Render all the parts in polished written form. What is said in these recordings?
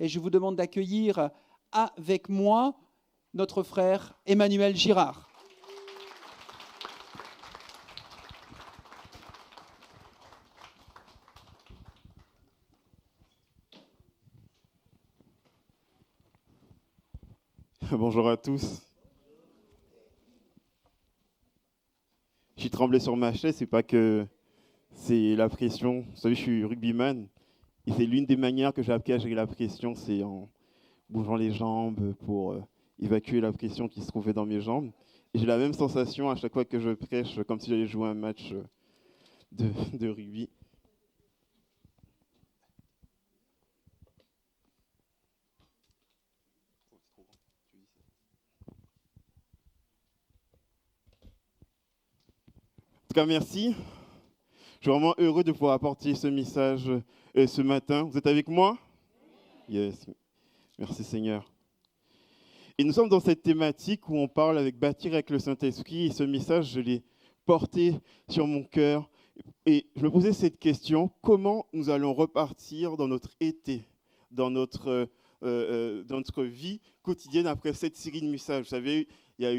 et je vous demande d'accueillir avec moi notre frère Emmanuel Girard. Bonjour à tous. Je suis tremblé sur ma chaise, c'est pas que c'est la pression. Vous savez, je suis rugbyman et c'est l'une des manières que j'ai appris à gérer la pression, c'est en bougeant les jambes pour évacuer la pression qui se trouvait dans mes jambes. Et j'ai la même sensation à chaque fois que je prêche, comme si j'allais jouer un match de rugby. En tout cas, merci. Je suis vraiment heureux de pouvoir apporter ce message ce matin. Vous êtes avec moi? Yes. Merci Seigneur. Et nous sommes dans cette thématique où on parle avec bâtir avec le Saint-Esprit. Et ce message, je l'ai porté sur mon cœur. Et je me posais cette question, comment nous allons repartir dans notre été, dans notre vie quotidienne après cette série de messages. Vous savez, il y a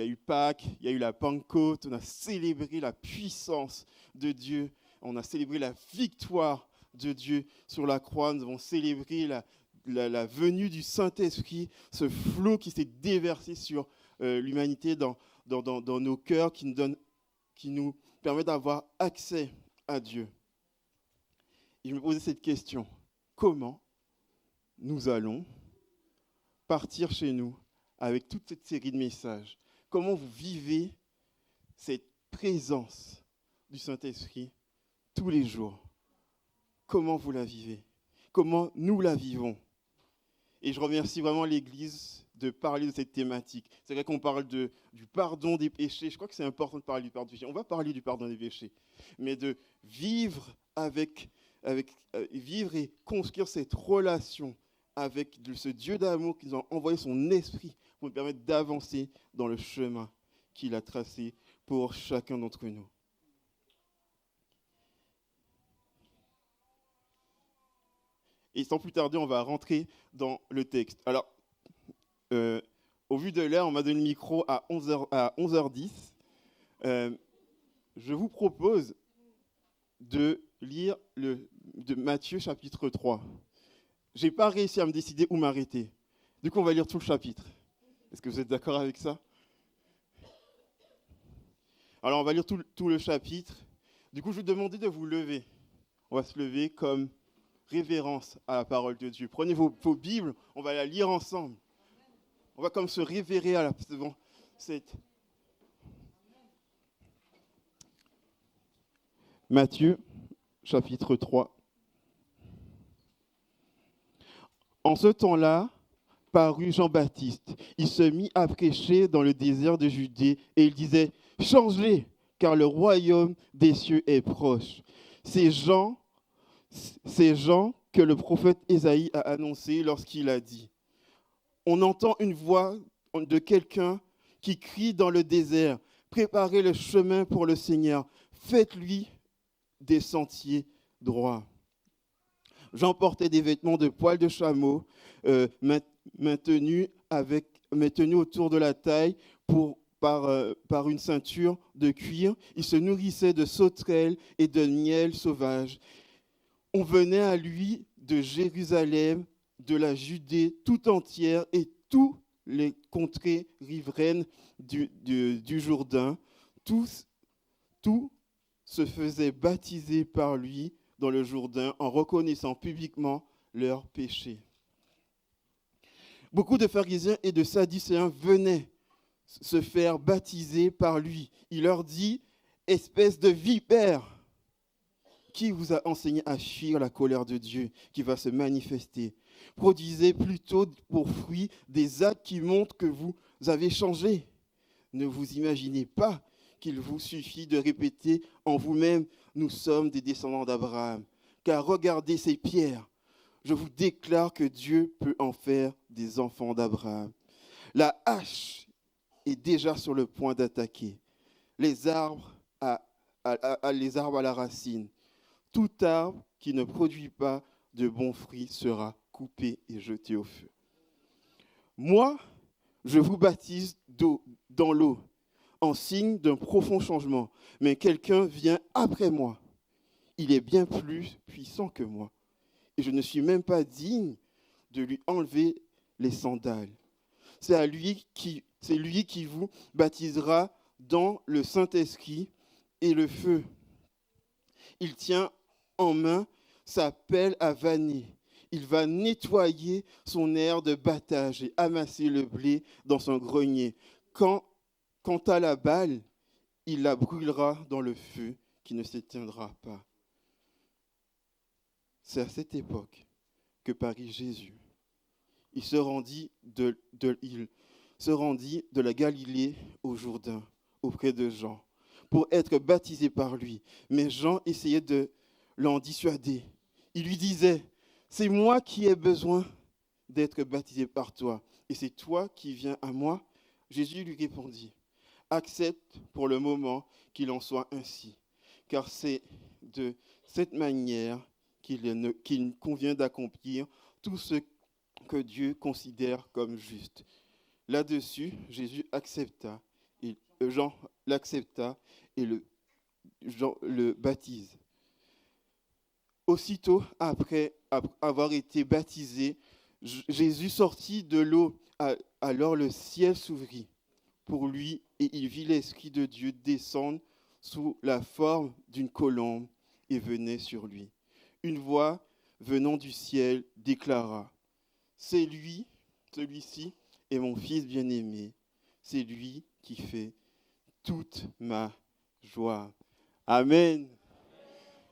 eu Pâques, il y a eu la Pentecôte, on a célébré la puissance de Dieu, on a célébré la victoire de Dieu sur la croix, nous avons célébré la venue du Saint-Esprit, ce flot qui s'est déversé sur l'humanité dans nos cœurs, qui nous permet d'avoir accès à Dieu. Et je me posais cette question, comment nous allons partir chez nous avec toute cette série de messages? Comment vous vivez cette présence du Saint-Esprit tous les jours? Comment vous la vivez? Comment nous la vivons? Et je remercie vraiment l'Église de parler de cette thématique. C'est vrai qu'on parle du pardon des péchés. Je crois que c'est important de parler du pardon des péchés. On va parler du pardon des péchés. Mais de vivre vivre et construire cette relation avec ce Dieu d'amour qui nous a envoyé son esprit pour nous permettre d'avancer dans le chemin qu'il a tracé pour chacun d'entre nous. Et sans plus tarder, on va rentrer dans le texte. Alors, au vu de l'heure, on m'a donné le micro à 11h10. Je vous propose de lire de Matthieu chapitre 3. Je n'ai pas réussi à me décider où m'arrêter. Du coup, on va lire tout le chapitre. Est-ce que vous êtes d'accord avec ça? Alors, on va lire tout le chapitre. Du coup, je vais vous demander de vous lever. On va se lever comme révérence à la parole de Dieu. Prenez vos Bibles, on va la lire ensemble. On va comme se révérer devant cette... Matthieu, chapitre 3. En ce temps-là, parut Jean-Baptiste. Il se mit à prêcher dans le désert de Judée et il disait « Changez, car le royaume des cieux est proche. » Ces gens que le prophète Ésaïe a annoncé lorsqu'il a dit « On entend une voix de quelqu'un qui crie dans le désert, préparez le chemin pour le Seigneur, faites-lui des sentiers droits. » Jean portait des vêtements de poil de chameau maintenus autour de la taille par une ceinture de cuir. Il se nourrissait de sauterelles et de miel sauvage. On venait à lui de Jérusalem, de la Judée tout entière et toutes les contrées riveraines du Jourdain. Tous se faisaient baptiser par lui dans le Jourdain en reconnaissant publiquement leurs péchés. Beaucoup de pharisiens et de sadducéens venaient se faire baptiser par lui. Il leur dit « Espèce de vipère, qui vous a enseigné à fuir la colère de Dieu qui va se manifester? Produisez plutôt pour fruit des actes qui montrent que vous avez changé. Ne vous imaginez pas qu'il vous suffit de répéter en vous-même « Nous sommes des descendants d'Abraham ». Car regardez ces pierres. Je vous déclare que Dieu peut en faire des enfants d'Abraham. La hache est déjà sur le point d'attaquer les arbres à la racine. Tout arbre qui ne produit pas de bons fruits sera coupés et jetés au feu. Moi, je vous baptise dans l'eau, en signe d'un profond changement. Mais quelqu'un vient après moi. Il est bien plus puissant que moi. Et je ne suis même pas digne de lui enlever les sandales. C'est lui qui vous baptisera dans le Saint-Esprit et le feu. Il tient en main sa pelle à vanner. Il va nettoyer son aire de battage et amasser le blé dans son grenier. Quant à la balle, il la brûlera dans le feu qui ne s'éteindra pas. C'est à cette époque que parut Jésus. Il se rendit de la Galilée au Jourdain, auprès de Jean, pour être baptisé par lui. Mais Jean essayait de l'en dissuader. Il lui disait, « C'est moi qui ai besoin d'être baptisé par toi, et c'est toi qui viens à moi ?» Jésus lui répondit, « Accepte pour le moment qu'il en soit ainsi, car c'est de cette manière qu'il convient d'accomplir tout ce que Dieu considère comme juste. » Là-dessus, Jésus accepta, Jean l'accepta et Jean le baptise. Aussitôt après avoir été baptisé, Jésus sortit de l'eau. Alors le ciel s'ouvrit pour lui et il vit l'Esprit de Dieu descendre sous la forme d'une colombe et venait sur lui. Une voix venant du ciel déclara, « C'est lui, celui-ci est mon Fils bien-aimé, c'est lui qui fait toute ma joie. » Amen.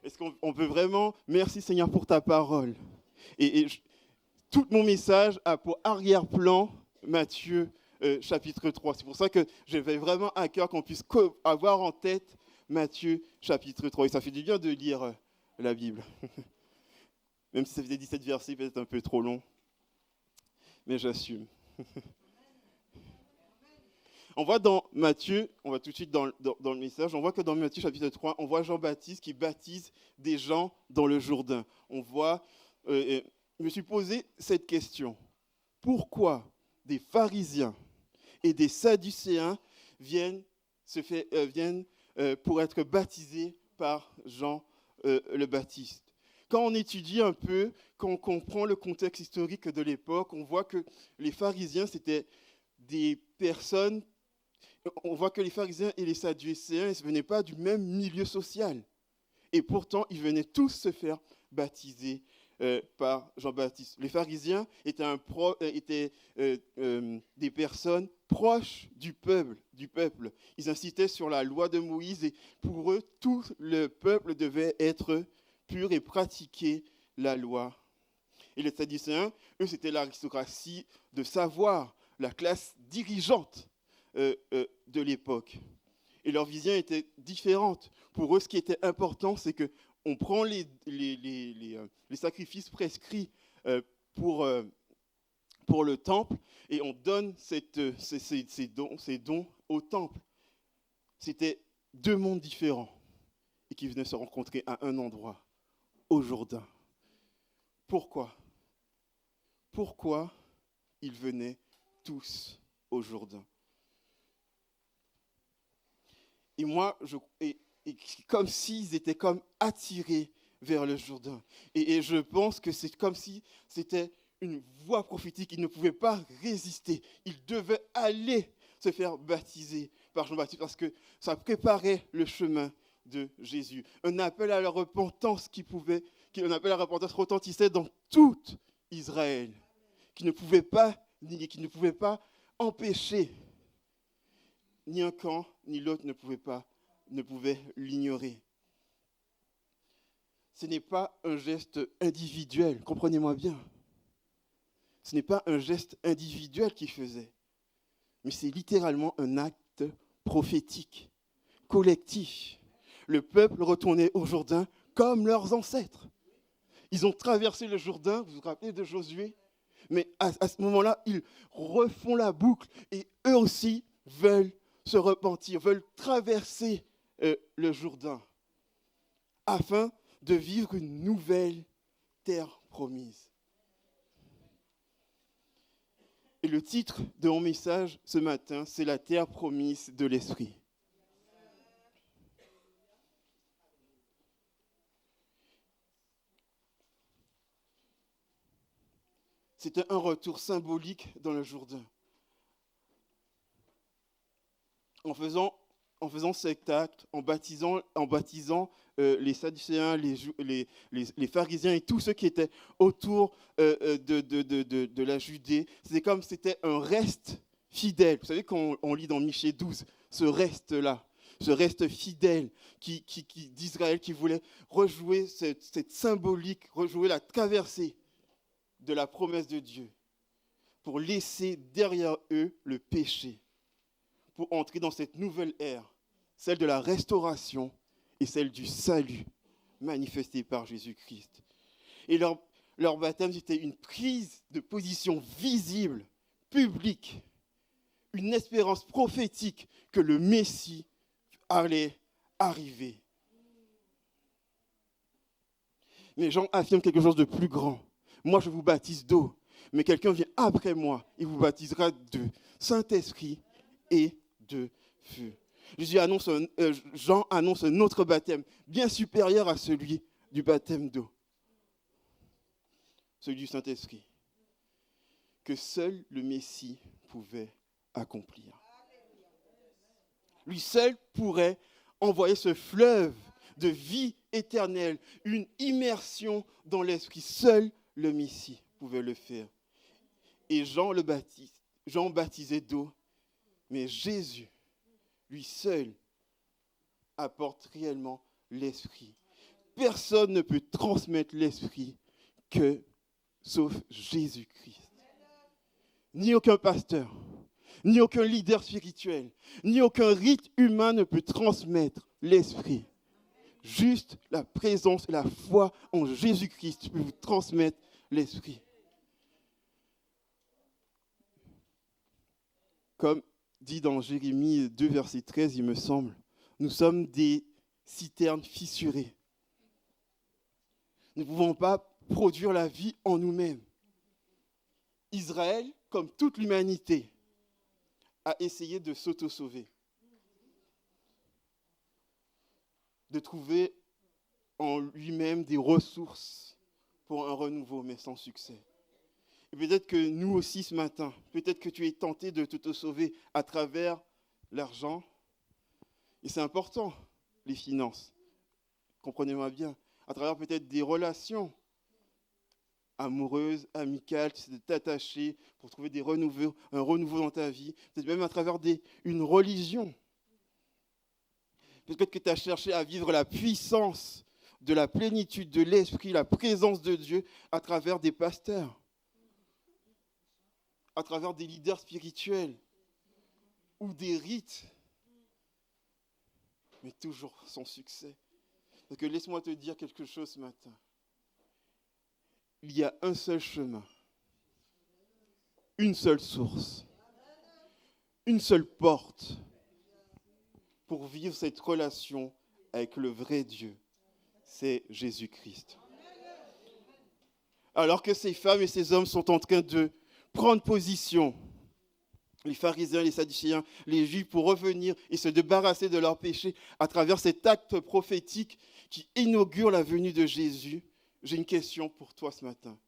Est-ce qu'on peut vraiment, merci Seigneur pour ta parole. Tout mon message a pour arrière-plan Matthieu chapitre 3. C'est pour ça que j'avais vraiment à cœur qu'on puisse avoir en tête Matthieu chapitre 3. Et ça fait du bien de lire la Bible. Même si ça faisait 17 versets, peut-être un peu trop long. Mais j'assume. On voit dans Matthieu, on va tout de suite dans le message, on voit que dans Matthieu chapitre 3, on voit Jean-Baptiste qui baptise des gens dans le Jourdain. On voit, je me suis posé cette question. Pourquoi des pharisiens et des sadducéens viennent pour être baptisés par Jean le Baptiste? Quand on étudie un peu, quand on comprend le contexte historique de l'époque, on voit que les pharisiens, c'était des personnes. On voit que les pharisiens et les sadducéens ne venaient pas du même milieu social. Et pourtant, ils venaient tous se faire baptiser par Jean-Baptiste. Les pharisiens étaient des personnes proches du peuple. Ils insistaient sur la loi de Moïse et pour eux, tout le peuple devait être pur et pratiquer la loi. Et les sadducéens, eux, c'était l'aristocratie de savoir, la classe dirigeante de l'époque. Et leur vision était différente. Pour eux, ce qui était important, c'est qu'on prend les sacrifices prescrits pour le temple et on donne ces dons au temple. C'était deux mondes différents et qui venaient se rencontrer à un endroit, au Jourdain. Pourquoi ils venaient tous au Jourdain? Et moi, comme s'ils étaient comme attirés vers le Jourdain. Et je pense que c'est comme si c'était une voix prophétique. Ils ne pouvaient pas résister. Ils devaient aller se faire baptiser par Jean-Baptiste parce que ça préparait le chemin de Jésus. Un appel à la repentance un appel à la repentance retentissait dans tout Israël, qui ne pouvait pas nier, qui ne pouvait pas empêcher. Ni un camp, ni l'autre ne pouvait l'ignorer. Ce n'est pas un geste individuel, comprenez-moi bien. Ce n'est pas un geste individuel qu'ils faisaient, mais c'est littéralement un acte prophétique, collectif. Le peuple retournait au Jourdain comme leurs ancêtres. Ils ont traversé le Jourdain, vous vous rappelez de Josué? Mais à ce moment-là, ils refont la boucle et eux aussi veulent se repentir, veulent traverser le Jourdain afin de vivre une nouvelle terre promise. Et le titre de mon message ce matin, c'est la terre promise de l'Esprit. C'était un retour symbolique dans le Jourdain. En faisant cet acte, en baptisant les Sadducéens, les pharisiens et tous ceux qui étaient autour de la Judée, c'était un reste fidèle. Vous savez qu'on lit dans Michée 12, ce reste-là, ce reste fidèle d'Israël qui voulait rejouer cette symbolique, rejouer la traversée de la promesse de Dieu pour laisser derrière eux le péché, pour entrer dans cette nouvelle ère, celle de la restauration et celle du salut manifesté par Jésus-Christ. Et leur baptême, c'était une prise de position visible, publique, une espérance prophétique que le Messie allait arriver. Mais Jean affirme quelque chose de plus grand. Moi, je vous baptise d'eau, mais quelqu'un vient après moi, il vous baptisera de Saint-Esprit et de feu. Jean annonce un autre baptême, bien supérieur à celui du baptême d'eau, celui du Saint-Esprit, que seul le Messie pouvait accomplir. Lui seul pourrait envoyer ce fleuve de vie éternelle, une immersion dans l'Esprit. Seul le Messie pouvait le faire. Et Jean baptisait d'eau, mais Jésus, lui seul, apporte réellement l'Esprit. Personne ne peut transmettre l'Esprit sauf Jésus-Christ. Ni aucun pasteur, ni aucun leader spirituel, ni aucun rite humain ne peut transmettre l'Esprit. Juste la présence et la foi en Jésus-Christ peut vous transmettre l'Esprit. Comme dit dans Jérémie 2, verset 13, il me semble, nous sommes des citernes fissurées. Nous ne pouvons pas produire la vie en nous-mêmes. Israël, comme toute l'humanité, a essayé de s'auto-sauver, de trouver en lui-même des ressources pour un renouveau, mais sans succès. Et peut-être que nous aussi ce matin, peut-être que tu es tenté de t'auto-sauver à travers l'argent. Et c'est important, les finances. Comprenez-moi bien. À travers peut-être des relations amoureuses, amicales, tu sais, de t'attacher pour trouver un renouveau dans ta vie. Peut-être même à travers une religion. Peut-être que tu as cherché à vivre la puissance de la plénitude de l'Esprit, la présence de Dieu à travers des pasteurs, à travers des leaders spirituels ou des rites, mais toujours sans succès. Parce que laisse-moi te dire quelque chose ce matin. Il y a un seul chemin, une seule source, une seule porte pour vivre cette relation avec le vrai Dieu. C'est Jésus-Christ. Alors que ces femmes et ces hommes sont en train de prendre position, les pharisiens, les sadducéens, les juifs, pour revenir et se débarrasser de leurs péchés à travers cet acte prophétique qui inaugure la venue de Jésus, j'ai une question pour toi ce matin.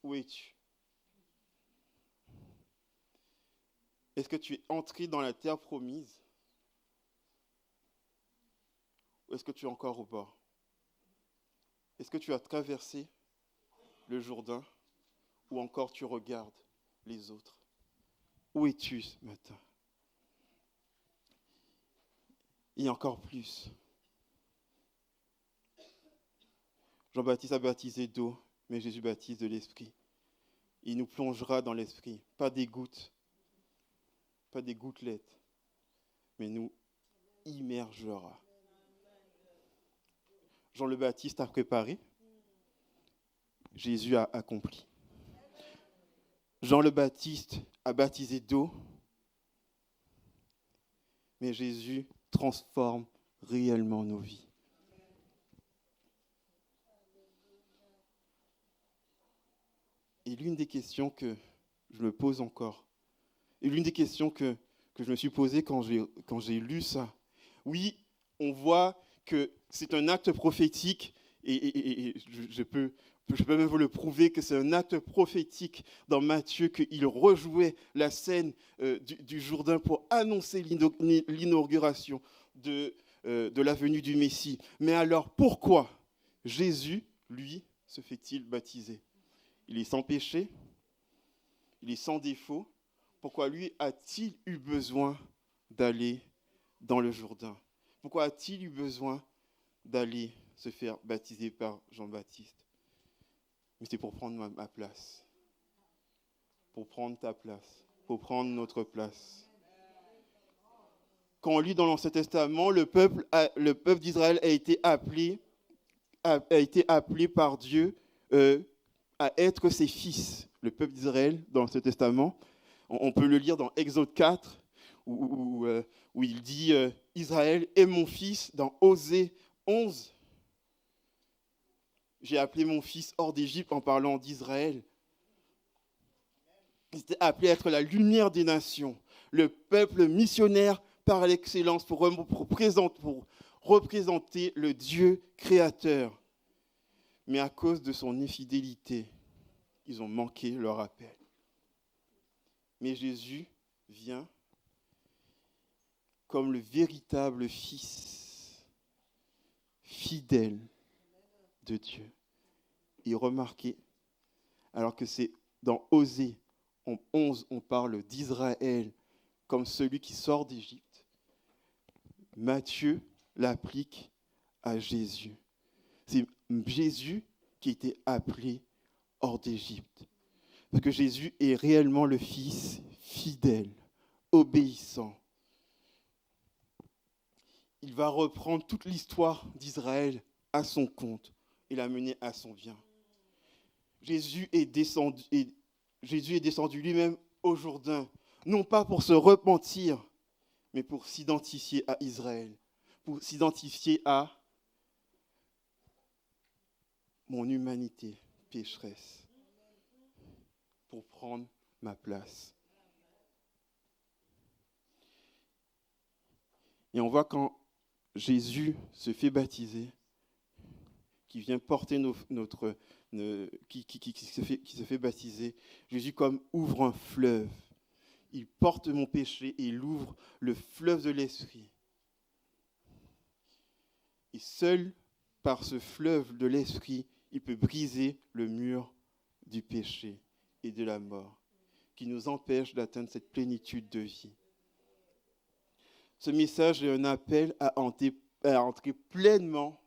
Où es-tu? Est-ce que tu es entré dans la terre promise? Ou est-ce que tu es encore au bord? Est-ce que tu as traversé le Jourdain? Ou encore tu regardes les autres? Où es-tu ce matin? Et encore plus. Jean-Baptiste a baptisé d'eau, mais Jésus baptise de l'Esprit. Il nous plongera dans l'Esprit, pas des gouttes, pas des gouttelettes, mais nous immergera. Jean le Baptiste a préparé, Jésus a accompli. Jean le Baptiste a baptisé d'eau, mais Jésus transforme réellement nos vies. Et l'une des questions que je me pose encore. Et l'une des questions que je me suis posée quand j'ai lu ça, oui, on voit que c'est un acte prophétique, et je peux même vous le prouver que c'est un acte prophétique dans Matthieu, qu'il rejouait la scène du Jourdain pour annoncer l'inauguration de la venue du Messie. Mais alors, pourquoi Jésus, lui, se fait-il baptiser? Il est sans péché, il est sans défaut. Pourquoi lui a-t-il eu besoin d'aller dans le Jourdain? Pourquoi a-t-il eu besoin d'aller se faire baptiser par Jean-Baptiste? Mais c'est pour prendre ma place, pour prendre ta place, pour prendre notre place. Quand on lit dans l'Ancien Testament, le peuple d'Israël a été appelé par Dieu à être ses fils. Le peuple d'Israël, dans l'Ancien Testament, on peut le lire dans Exode 4, où il dit « Israël est mon fils », dans Osée 11. J'ai appelé mon fils hors d'Égypte en parlant d'Israël. Il était appelé à être la lumière des nations, le peuple missionnaire par l'excellence pour représenter le Dieu créateur. Mais à cause de son infidélité, ils ont manqué leur appel. Mais Jésus vient comme le véritable fils fidèle de Dieu. Et remarquez, alors que c'est dans Osée, en 11, on parle d'Israël comme celui qui sort d'Égypte, Matthieu l'applique à Jésus. C'est Jésus qui a été appelé hors d'Égypte. Parce que Jésus est réellement le Fils fidèle, obéissant. Il va reprendre toute l'histoire d'Israël à son compte et la mener à son bien. Jésus est descendu lui-même au Jourdain, non pas pour se repentir, mais pour s'identifier à Israël, pour s'identifier à mon humanité pécheresse, pour prendre ma place. Et on voit quand Jésus se fait baptiser, qui vient porter qui se fait baptiser, Jésus comme ouvre un fleuve. Il porte mon péché et il ouvre le fleuve de l'Esprit. Et seul par ce fleuve de l'Esprit, il peut briser le mur du péché et de la mort, qui nous empêche d'atteindre cette plénitude de vie. Ce message est un appel à entrer pleinement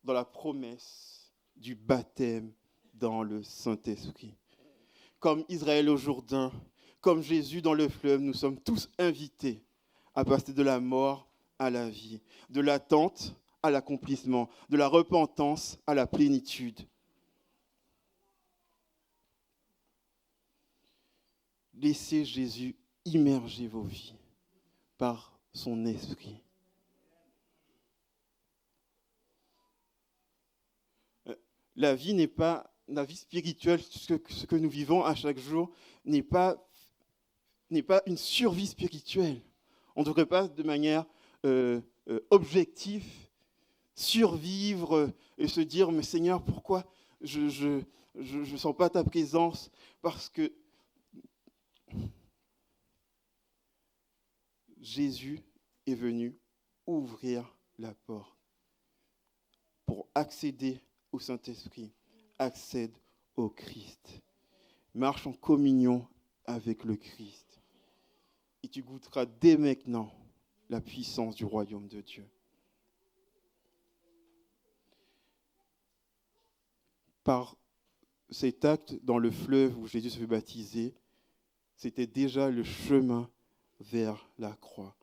dans la promesse du baptême dans le Saint-Esprit. Comme Israël au Jourdain, comme Jésus dans le fleuve, nous sommes tous invités à passer de la mort à la vie, de l'attente à l'accomplissement, de la repentance à la plénitude. Laissez Jésus immerger vos vies par son esprit. La vie spirituelle, ce que nous vivons à chaque jour, n'est pas une survie spirituelle. On ne devrait pas, de manière objective, survivre et se dire « Mais Seigneur, pourquoi je ne sens pas ta présence ?» Parce que Jésus est venu ouvrir la porte pour accéder au Saint-Esprit, accède au Christ. Marche en communion avec le Christ. Et tu goûteras dès maintenant la puissance du royaume de Dieu. Par cet acte dans le fleuve où Jésus se fait baptiser, c'était déjà le chemin vers la croix.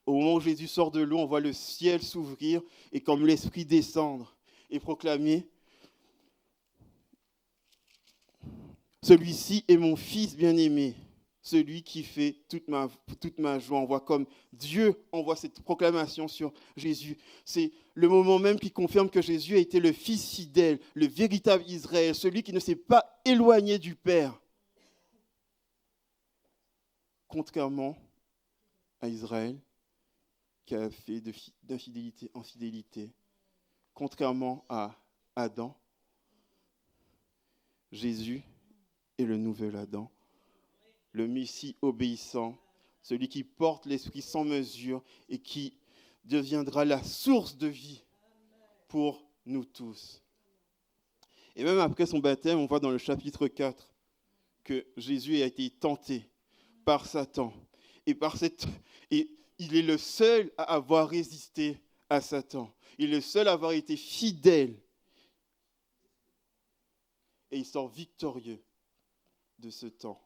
Au moment où Jésus sort de l'eau, on voit le ciel s'ouvrir et comme l'Esprit descendre et proclamer « Celui-ci est mon Fils bien-aimé, celui qui fait toute ma joie. On voit comme Dieu envoie cette proclamation sur Jésus. C'est le moment même qui confirme que Jésus a été le Fils fidèle, le véritable Israël, celui qui ne s'est pas éloigné du Père. Contrairement à Israël, qui a fait d'infidélité en fidélité. Contrairement à Adam, Jésus est le nouvel Adam, le Messie obéissant, celui qui porte l'Esprit sans mesure et qui deviendra la source de vie pour nous tous. Et même après son baptême, on voit dans le chapitre 4 que Jésus a été tenté par Satan. Et il est le seul à avoir résisté à Satan. Il est le seul à avoir été fidèle. Et il sort victorieux de ce temps.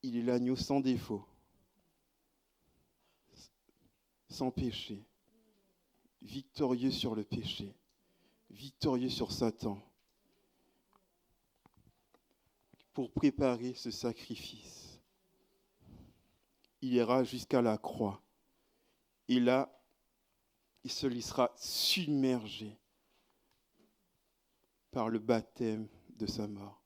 Il est l'agneau sans défaut, sans péché, victorieux sur le péché, victorieux sur Satan, pour préparer ce sacrifice. Il ira jusqu'à la croix. Et là, il se laissera submerger par le baptême de sa mort.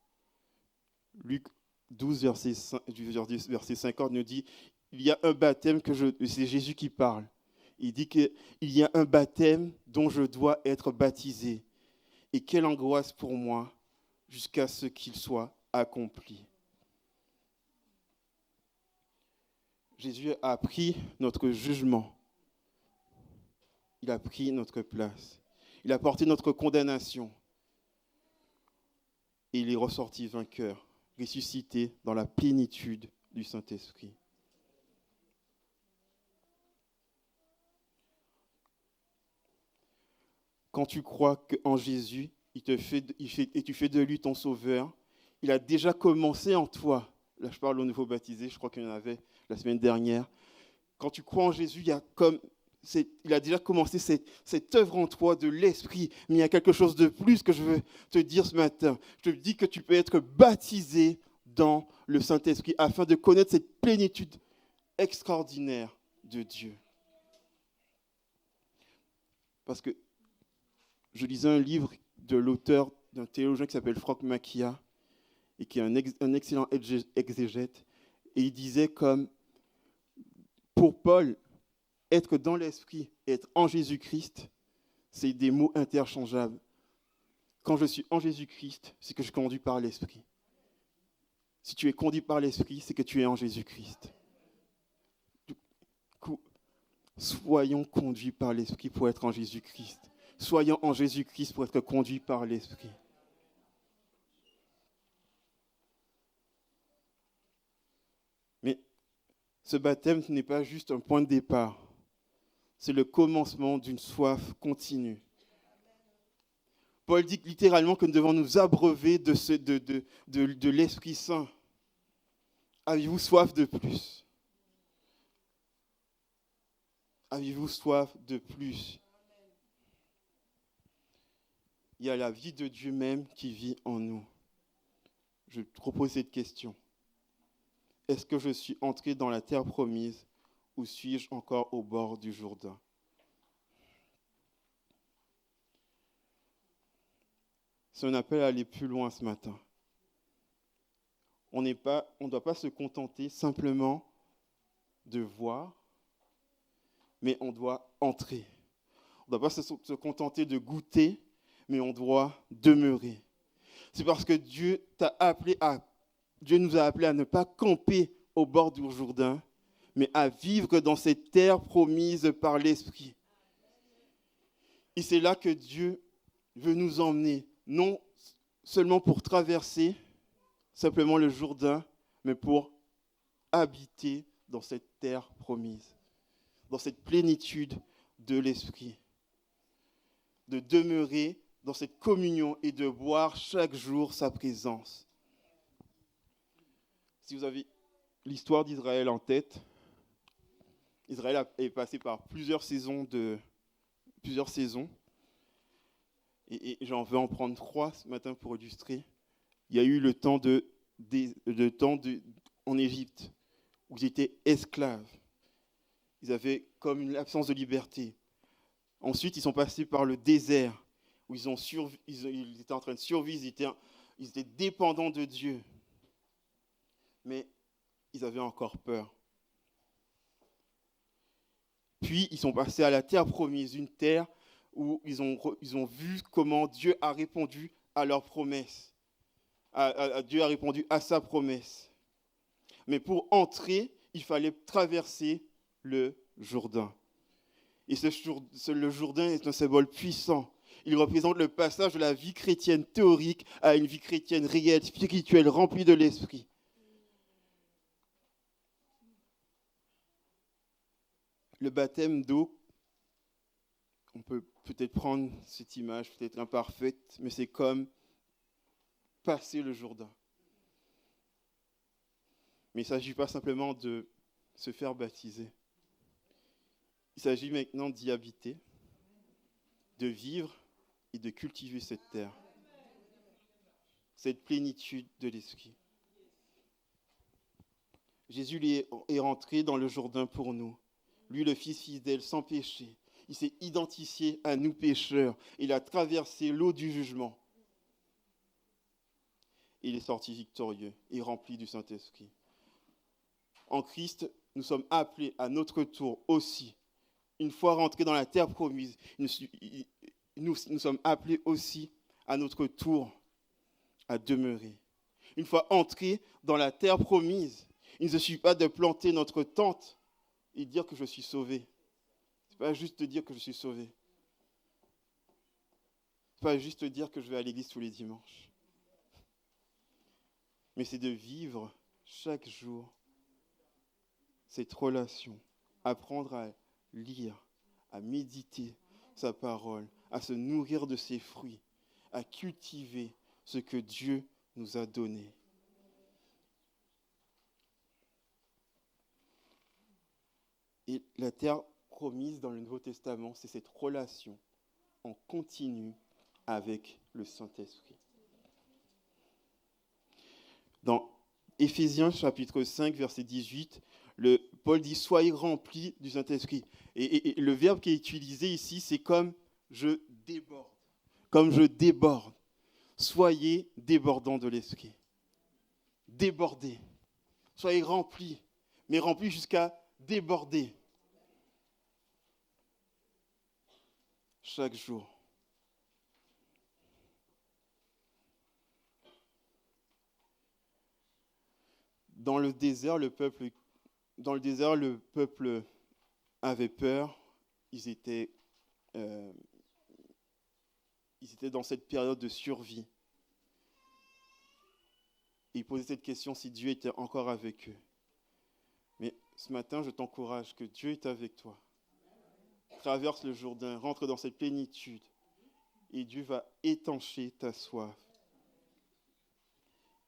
Luc 12, verset 50 nous dit, il y a un baptême c'est Jésus qui parle. Il dit qu'il y a un baptême dont je dois être baptisé. Et quelle angoisse pour moi jusqu'à ce qu'il soit accompli. Jésus a pris notre jugement. Il a pris notre place. Il a porté notre condamnation. Et il est ressorti vainqueur, ressuscité dans la plénitude du Saint-Esprit. Quand tu crois qu'en Jésus, et tu fais de lui ton sauveur, il a déjà commencé en toi. Là, je parle aux nouveaux baptisés, je crois qu'il y en avait la semaine dernière. Quand tu crois en Jésus, il a déjà commencé cette œuvre en toi de l'Esprit. Mais il y a quelque chose de plus que je veux te dire ce matin. Je te dis que tu peux être baptisé dans le Saint-Esprit afin de connaître cette plénitude extraordinaire de Dieu. Parce que je lisais un livre de l'auteur, d'un théologien qui s'appelle Frank Makia, et qui est un excellent exégète. Et il disait comme, pour Paul, être dans l'Esprit et être en Jésus-Christ, c'est des mots interchangeables. Quand je suis en Jésus-Christ, c'est que je suis conduit par l'Esprit. Si tu es conduit par l'Esprit, c'est que tu es en Jésus-Christ. Du coup, soyons conduits par l'Esprit pour être en Jésus-Christ. Soyons en Jésus-Christ pour être conduits par l'Esprit. Mais ce baptême n'est pas juste un point de départ. C'est le commencement d'une soif continue. Paul dit littéralement que nous devons nous abreuver de l'Esprit Saint. Avez-vous soif de plus? Avez-vous soif de plus? Il y a la vie de Dieu même qui vit en nous. Je te propose cette question. Est-ce que je suis entré dans la terre promise ou suis-je encore au bord du Jourdain? C'est un appel à aller plus loin ce matin. On ne doit pas se contenter simplement de voir, mais on doit entrer. On ne doit pas se contenter de goûter, mais on doit demeurer. C'est parce que Dieu nous a appelés à ne pas camper au bord du Jourdain, mais à vivre dans cette terre promise par l'Esprit. Et c'est là que Dieu veut nous emmener, non seulement pour traverser simplement le Jourdain, mais pour habiter dans cette terre promise, dans cette plénitude de l'Esprit, de demeurer dans cette communion et de boire chaque jour sa présence. Si vous avez l'histoire d'Israël en tête, Israël est passé par plusieurs saisons. Et j'en veux en prendre 3 ce matin pour illustrer. Il y a eu le temps de en Égypte, où ils étaient esclaves. Ils avaient comme une absence de liberté. Ensuite, ils sont passés par le désert, où ils étaient en train de survivre, ils étaient dépendants de Dieu. Mais ils avaient encore peur. Puis, ils sont passés à la terre promise, une terre où ils ont vu comment Dieu a répondu à leur promesse. Dieu a répondu à sa promesse. Mais pour entrer, il fallait traverser le Jourdain. Et le Jourdain est un symbole puissant. Il représente le passage de la vie chrétienne théorique à une vie chrétienne réelle, spirituelle, remplie de l'Esprit. Le baptême d'eau, on peut peut-être prendre cette image, peut-être imparfaite, mais c'est comme passer le Jourdain. Mais il ne s'agit pas simplement de se faire baptiser. Il s'agit maintenant d'y habiter, de vivre et de cultiver cette terre, cette plénitude de l'Esprit. Jésus est rentré dans le Jourdain pour nous. Lui, le Fils fidèle, sans péché. Il s'est identifié à nous pécheurs. Il a traversé l'eau du jugement. Il est sorti victorieux et rempli du Saint-Esprit. En Christ, nous sommes appelés à notre tour aussi. Une fois rentrés dans la terre promise, nous sommes appelés aussi à notre tour à demeurer. Une fois entrés dans la terre promise, il ne suffit pas de planter notre tente et dire que je suis sauvé. Ce n'est pas juste de dire que je suis sauvé. Ce n'est pas juste de dire que je vais à l'église tous les dimanches. Mais c'est de vivre chaque jour cette relation, apprendre à lire, à méditer sa parole, à se nourrir de ses fruits, à cultiver ce que Dieu nous a donné. Et la terre promise dans le Nouveau Testament, c'est cette relation en continu avec le Saint-Esprit. Dans Éphésiens chapitre 5, verset 18, Paul dit « Soyez remplis du Saint-Esprit ». Et le verbe qui est utilisé ici, c'est comme « je déborde ». Comme je déborde. Soyez débordants de l'Esprit. Débordez. Soyez remplis, mais remplis jusqu'à déborder. Chaque jour. Dans le désert, le peuple avait peur. Ils étaient dans cette période de survie. Et ils posaient cette question si Dieu était encore avec eux. Mais ce matin, je t'encourage que Dieu est avec toi. Traverse le Jourdain, rentre dans cette plénitude. Et Dieu va étancher ta soif.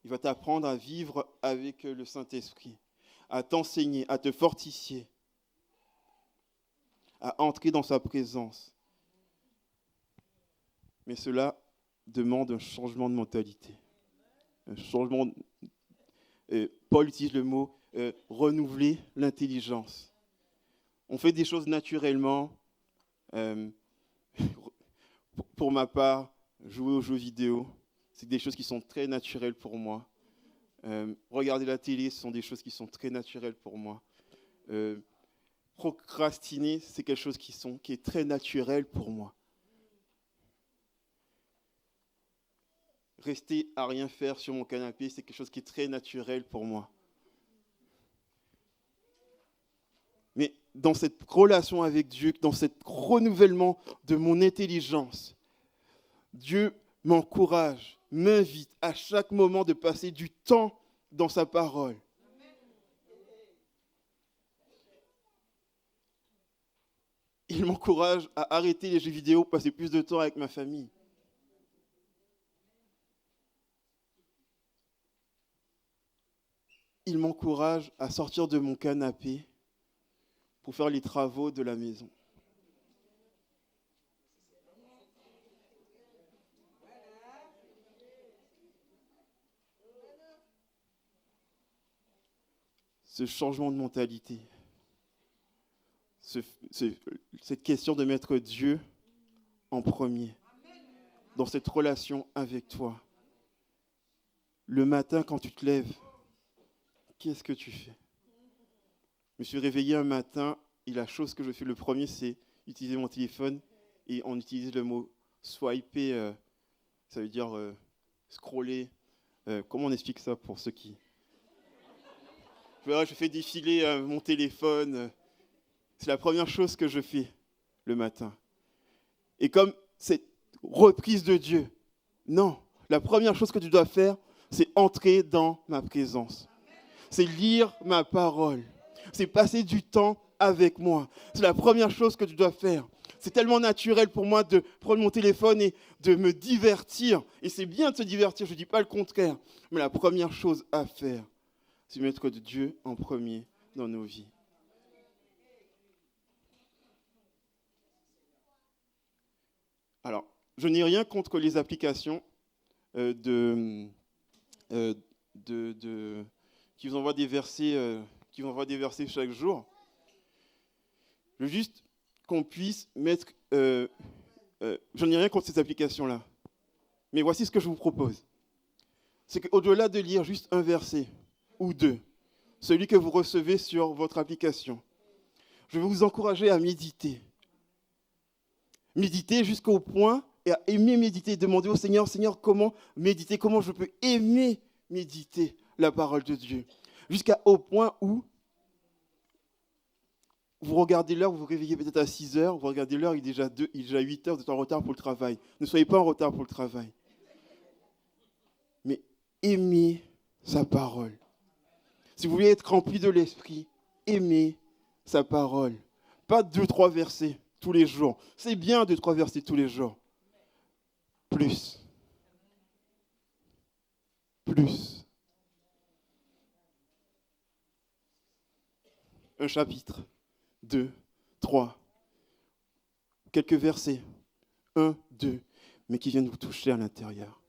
Il va t'apprendre à vivre avec le Saint-Esprit, à t'enseigner, à te fortifier, à entrer dans sa présence. Mais cela demande un changement de mentalité. Un changement. Paul utilise le mot renouveler l'intelligence. On fait des choses naturellement. Pour ma part, jouer aux jeux vidéo, c'est des choses qui sont très naturelles pour moi. Regarder la télé, ce sont des choses qui sont très naturelles pour moi. Procrastiner, c'est quelque chose qui est très naturel pour moi. Rester à rien faire sur mon canapé, c'est quelque chose qui est très naturel pour moi. Mais dans cette relation avec Dieu, dans cet renouvellement de mon intelligence, Dieu m'encourage, m'invite à chaque moment de passer du temps dans sa parole. Il m'encourage à arrêter les jeux vidéo, passer plus de temps avec ma famille. Il m'encourage à sortir de mon canapé pour faire les travaux de la maison. ce changement de mentalité, cette question de mettre Dieu en premier dans cette relation avec toi. Le matin, quand tu te lèves, qu'est-ce que tu fais? Je me suis réveillé un matin et la chose que je fais le premier, c'est utiliser mon téléphone et on utilise le mot swiper, ça veut dire scroller. Comment on explique ça pour ceux qui... Je fais défiler mon téléphone. C'est la première chose que je fais le matin. Et comme cette reprise de Dieu, non, la première chose que tu dois faire, c'est entrer dans ma présence. C'est lire ma parole. C'est passer du temps avec moi. C'est la première chose que tu dois faire. C'est tellement naturel pour moi de prendre mon téléphone et de me divertir. Et c'est bien de se divertir, je ne dis pas le contraire. Mais la première chose à faire, c'est mettre Dieu en premier dans nos vies. Alors, je n'ai rien contre les applications qui vous envoient des versets, chaque jour. Je veux juste qu'on puisse mettre... je n'ai rien contre ces applications-là. Mais voici ce que je vous propose. C'est qu'au-delà de lire juste un verset ou deux, celui que vous recevez sur votre application, je vais vous encourager à méditer. Méditer jusqu'au point et à aimer méditer. Demander au Seigneur, Seigneur, comment méditer, comment je peux aimer méditer la parole de Dieu. Jusqu'au point où vous regardez l'heure, vous vous réveillez peut-être à 6 heures, vous regardez l'heure, il est déjà 8 heures, vous êtes en retard pour le travail. Ne soyez pas en retard pour le travail. Mais aimez sa parole. Si vous voulez être rempli de l'esprit, aimez sa parole. Pas 2-3 versets tous les jours. C'est bien 2-3 versets tous les jours. Plus. Un chapitre, 2, 3, quelques versets, 1, 2, mais qui viennent vous toucher à l'intérieur.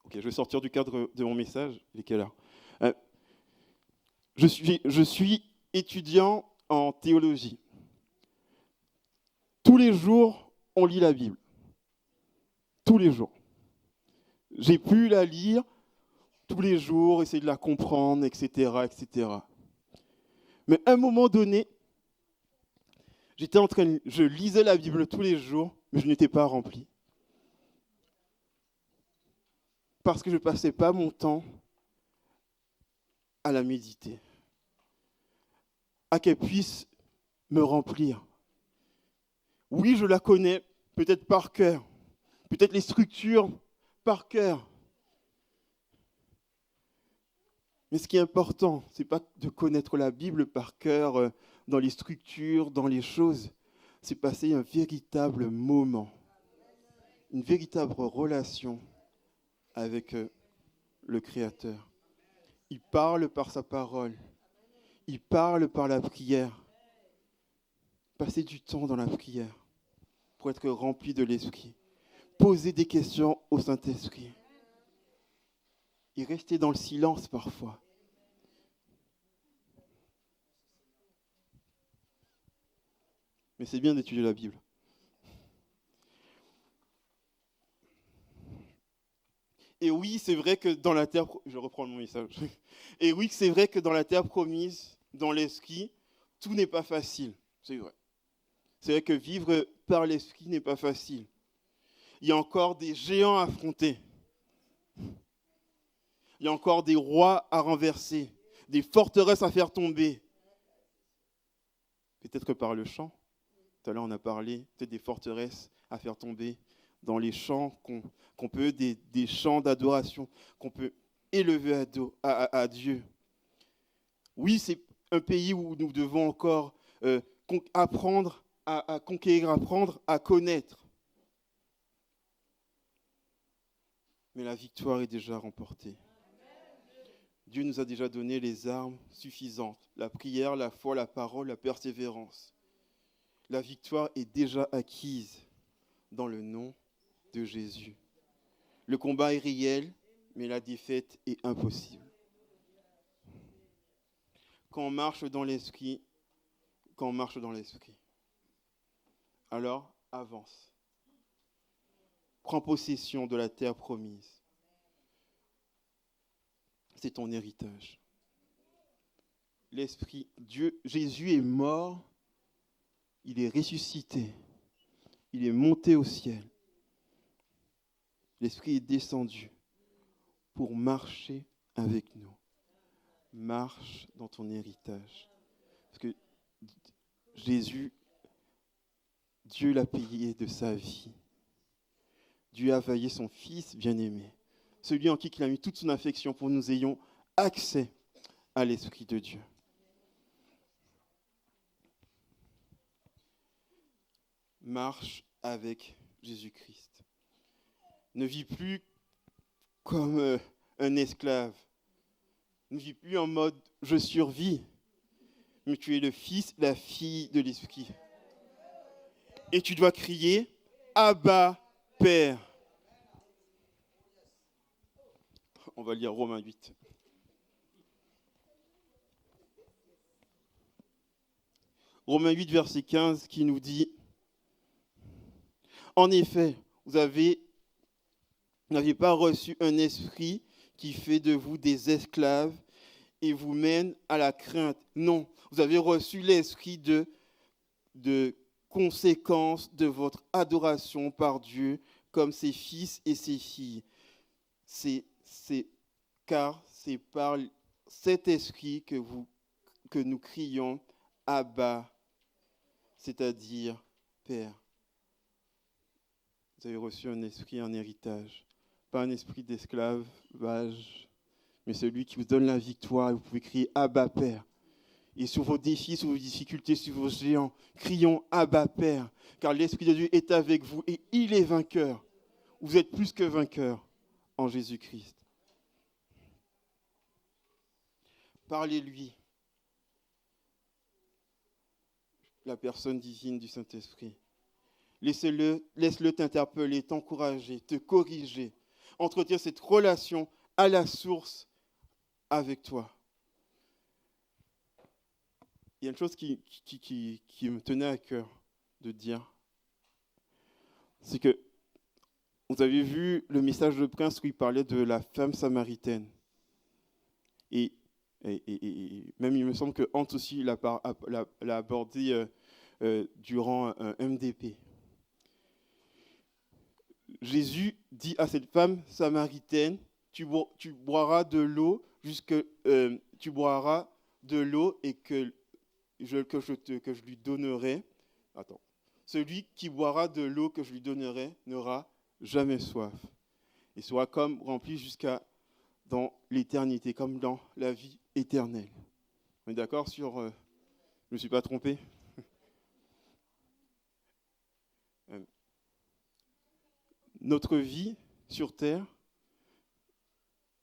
Ok, je vais sortir du cadre de mon message. Il est quelle heure? Je suis étudiant en théologie. Tous les jours, on lit la Bible. Tous les jours. J'ai pu la lire tous les jours, essayer de la comprendre, etc., etc. Mais à un moment donné, je lisais la Bible tous les jours, mais je n'étais pas rempli. Parce que je ne passais pas mon temps à la méditer. À qu'elle puisse me remplir. Oui, je la connais, peut-être par cœur, peut-être les structures par cœur. Mais ce qui est important, ce n'est pas de connaître la Bible par cœur dans les structures, dans les choses. C'est passer un véritable moment, une véritable relation avec le Créateur. Il parle par sa parole. Il parle par la prière. Passer du temps dans la prière pour être rempli de l'Esprit. Poser des questions au Saint-Esprit. Et rester dans le silence parfois. Mais c'est bien d'étudier la Bible. Et oui, c'est vrai que dans la terre... Je reprends mon message. Et oui, c'est vrai que dans la terre promise, dans l'Esprit, tout n'est pas facile. C'est vrai. C'est vrai que vivre par l'Esprit n'est pas facile. Il y a encore des géants à affronter. Il y a encore des rois à renverser, des forteresses à faire tomber. Peut-être par le chant. Tout à l'heure, on a parlé peut-être des forteresses à faire tomber dans les chants qu'on peut, des chants d'adoration qu'on peut élever à Dieu. Oui, c'est un pays où nous devons encore apprendre à conquérir, apprendre à connaître. Mais la victoire est déjà remportée. Dieu nous a déjà donné les armes suffisantes. La prière, la foi, la parole, la persévérance. La victoire est déjà acquise dans le nom de Jésus. Le combat est réel, mais la défaite est impossible. Quand on marche dans l'esprit, alors avance. Prends possession de la terre promise. C'est ton héritage. L'Esprit, Dieu, Jésus est mort, il est ressuscité, il est monté au ciel. L'Esprit est descendu pour marcher avec nous. Marche dans ton héritage. Parce que Jésus, Dieu l'a payé de sa vie. Dieu a envoyé son Fils bien-aimé, celui en qui il a mis toute son affection pour que nous ayons accès à l'Esprit de Dieu. Marche avec Jésus-Christ. Ne vis plus comme un esclave. Ne vis plus en mode « je survis », mais tu es le fils, la fille de l'Esprit. Et tu dois crier « Abba, Père ». On va lire Romains 8. Romains 8, verset 15, qui nous dit « En effet, vous n'avez pas reçu un esprit qui fait de vous des esclaves et vous mène à la crainte. Non, vous avez reçu l'esprit de conséquence de votre adoration par Dieu comme ses fils et ses filles. Car c'est par cet esprit que nous crions Abba, c'est-à-dire Père. Vous avez reçu un esprit, un héritage. Pas un esprit d'esclavage, mais celui qui vous donne la victoire. Et vous pouvez crier Abba, Père. Et sur vos défis, sur vos difficultés, sur vos géants, crions Abba, Père. Car l'Esprit de Dieu est avec vous et il est vainqueur. Vous êtes plus que vainqueur en Jésus-Christ. Parlez-lui. La personne divine du Saint-Esprit. Laisse-le t'interpeller, t'encourager, te corriger. Entretenir cette relation à la source avec toi. Il y a une chose qui me tenait à cœur de dire. C'est que vous avez vu le message de Prince où il parlait de la femme samaritaine. Et même il me semble que Hans aussi l'a abordé durant un MDP. Jésus dit à cette femme samaritaine, tu boiras de l'eau tu boiras de l'eau et que je lui donnerai. Attends. Celui qui boira de l'eau que je lui donnerai n'aura jamais soif. Il sera comme rempli jusqu'à dans l'éternité, comme dans la vie éternelle. On est d'accord sur... je ne me suis pas trompé? Notre vie sur Terre,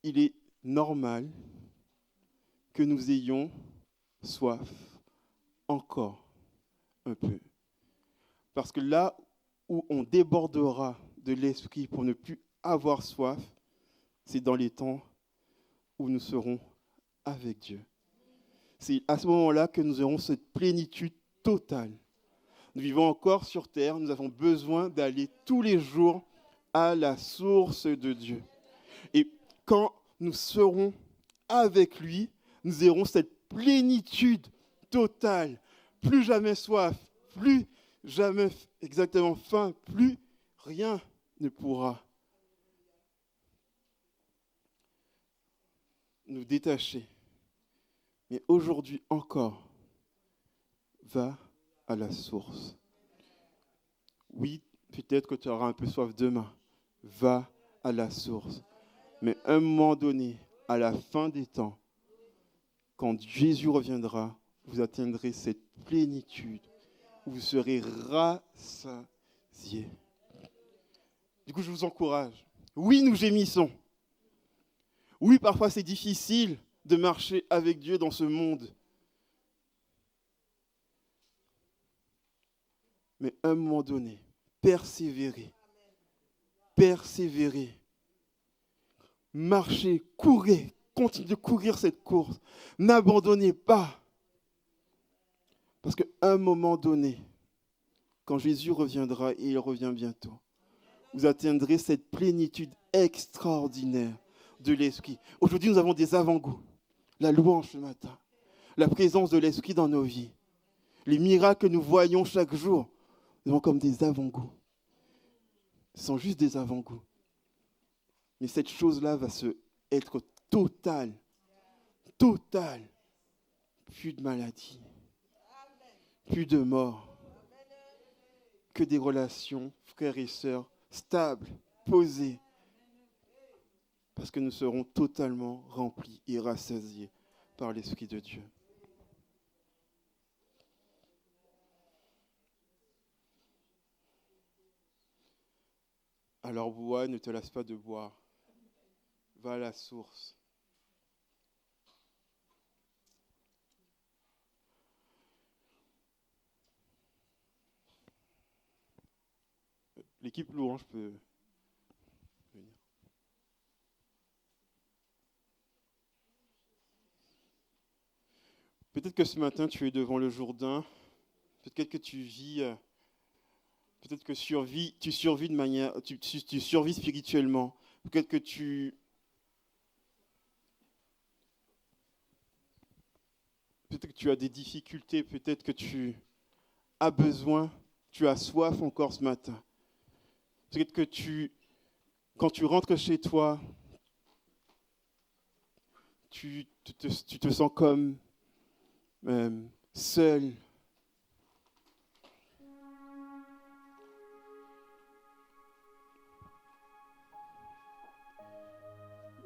il est normal que nous ayons soif encore un peu. Parce que là où on débordera de l'esprit pour ne plus avoir soif, c'est dans les temps où nous serons avec Dieu. C'est à ce moment-là que nous aurons cette plénitude totale. Nous vivons encore sur terre, nous avons besoin d'aller tous les jours à la source de Dieu. Et quand nous serons avec lui, nous aurons cette plénitude totale. Plus jamais soif, plus jamais exactement faim, plus rien ne pourra nous détacher. Mais aujourd'hui encore, va à la source. Oui, peut-être que tu auras un peu soif demain. Va à la source. Mais à un moment donné, à la fin des temps, quand Jésus reviendra, vous atteindrez cette plénitude où vous serez rassasiés. Du coup, je vous encourage. Oui, nous gémissons. Oui, parfois c'est difficile de marcher avec Dieu dans ce monde. Mais à un moment donné, persévérez. Persévérez. marchez, courez, continuez de courir cette course. N'abandonnez pas. Parce qu'à un moment donné, quand Jésus reviendra, et il revient bientôt, vous atteindrez cette plénitude extraordinaire de l'Esprit. Aujourd'hui, nous avons des avant-goûts. La louange ce matin, la présence de l'Esprit dans nos vies, les miracles que nous voyons chaque jour, nous avons comme des avant-goûts. Ce sont juste des avant-goûts. Mais cette chose-là va être totale. Totale. Plus de maladie. Plus de mort. Que des relations, frères et sœurs, stables, posées. Parce que nous serons totalement remplis et rassasiés par l'Esprit de Dieu. Alors bois, ne te lasse pas de boire. Va à la source. L'équipe louange peut venir. Peut-être que ce matin, tu es devant le Jourdain. Peut-être que tu vis... Peut-être que tu survis de manière, tu survis spirituellement. Peut-être que tu as des difficultés. Peut-être que tu as besoin, tu as soif encore ce matin. Peut-être que quand tu rentres chez toi, tu te sens comme seul.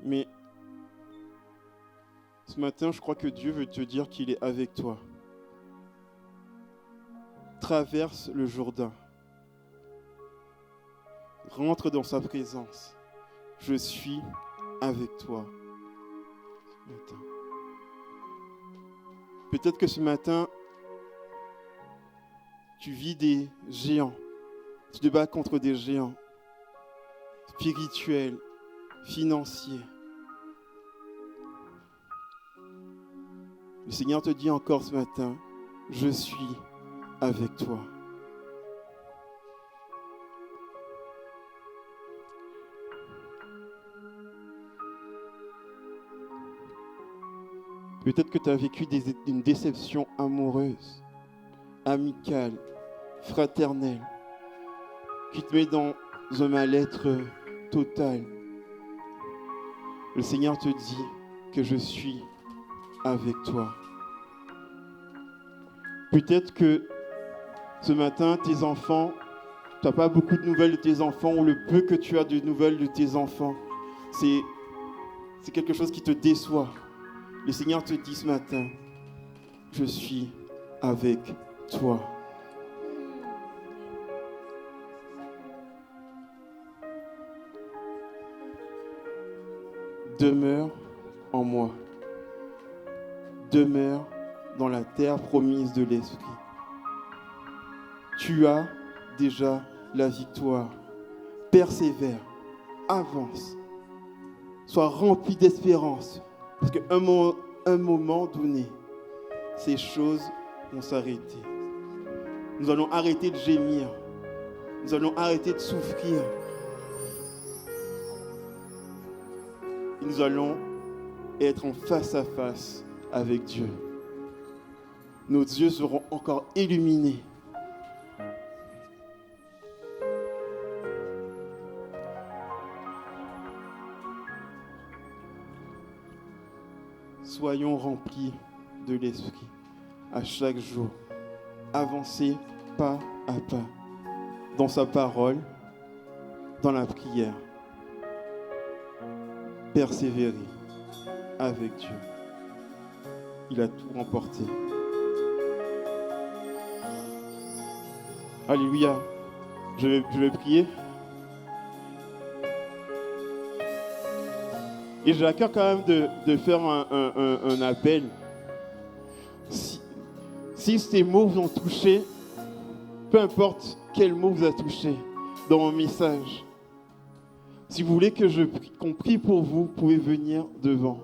Mais ce matin, je crois que Dieu veut te dire qu'il est avec toi. Traverse le Jourdain. Rentre dans sa présence. Je suis avec toi. Ce matin. Peut-être que ce matin, tu vis des géants. Tu te bats contre des géants spirituels, financiers. Le Seigneur te dit encore ce matin, je suis avec toi. Peut-être que tu as vécu une déception amoureuse, amicale, fraternelle, qui te met dans un mal-être total. Le Seigneur te dit que je suis avec toi. Peut-être que ce matin, tes enfants, tu n'as pas beaucoup de nouvelles de tes enfants, ou le peu que tu as de nouvelles de tes enfants, c'est quelque chose qui te déçoit. Le Seigneur te dit ce matin, je suis avec toi. Demeure en moi. Demeure dans la terre promise de l'Esprit. Tu as déjà la victoire. Persévère, avance, sois rempli d'espérance. Parce qu'à un moment donné, ces choses vont s'arrêter. Nous allons arrêter de gémir. Nous allons arrêter de souffrir. Et nous allons être en face à face avec Dieu. Nos yeux seront encore illuminés. Soyons remplis de l'Esprit à chaque jour. Avancez pas à pas dans sa parole, dans la prière. Persévérer avec Dieu. Il a tout remporté. Alléluia. Je vais prier. Et j'ai à cœur quand même de faire un appel. Si ces mots vous ont touché, peu importe quel mot vous a touché dans mon message, Si vous voulez qu'on prie pour vous, vous pouvez venir devant.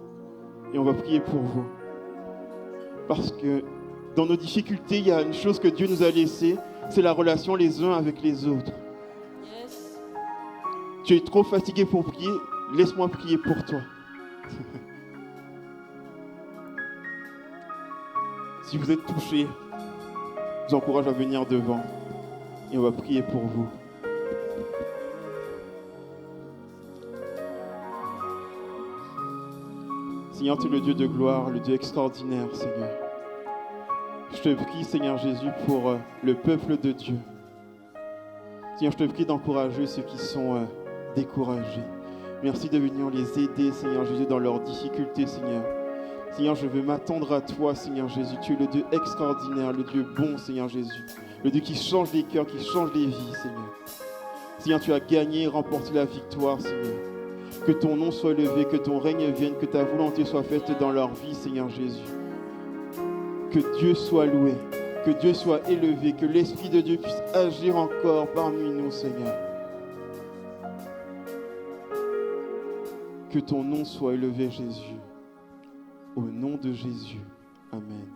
Et on va prier pour vous. Parce que dans nos difficultés, il y a une chose que Dieu nous a laissée, c'est la relation les uns avec les autres. Yes. Tu es trop fatigué pour prier, laisse-moi prier pour toi. Si vous êtes touché, je vous encourage à venir devant et on va prier pour vous. Seigneur, tu es le Dieu de gloire, le Dieu extraordinaire, Seigneur. Je te prie, Seigneur Jésus, pour le peuple de Dieu. Seigneur, je te prie d'encourager ceux qui sont découragés. Merci de venir les aider, Seigneur Jésus, dans leurs difficultés, Seigneur. Seigneur, je veux m'attendre à toi, Seigneur Jésus. Tu es le Dieu extraordinaire, le Dieu bon, Seigneur Jésus. Le Dieu qui change les cœurs, qui change les vies, Seigneur. Seigneur, tu as gagné et remporté la victoire, Seigneur. Que ton nom soit élevé, que ton règne vienne, que ta volonté soit faite dans leur vie, Seigneur Jésus. Que Dieu soit loué, que Dieu soit élevé, que l'Esprit de Dieu puisse agir encore parmi nous, Seigneur. Que ton nom soit élevé, Jésus. Au nom de Jésus. Amen.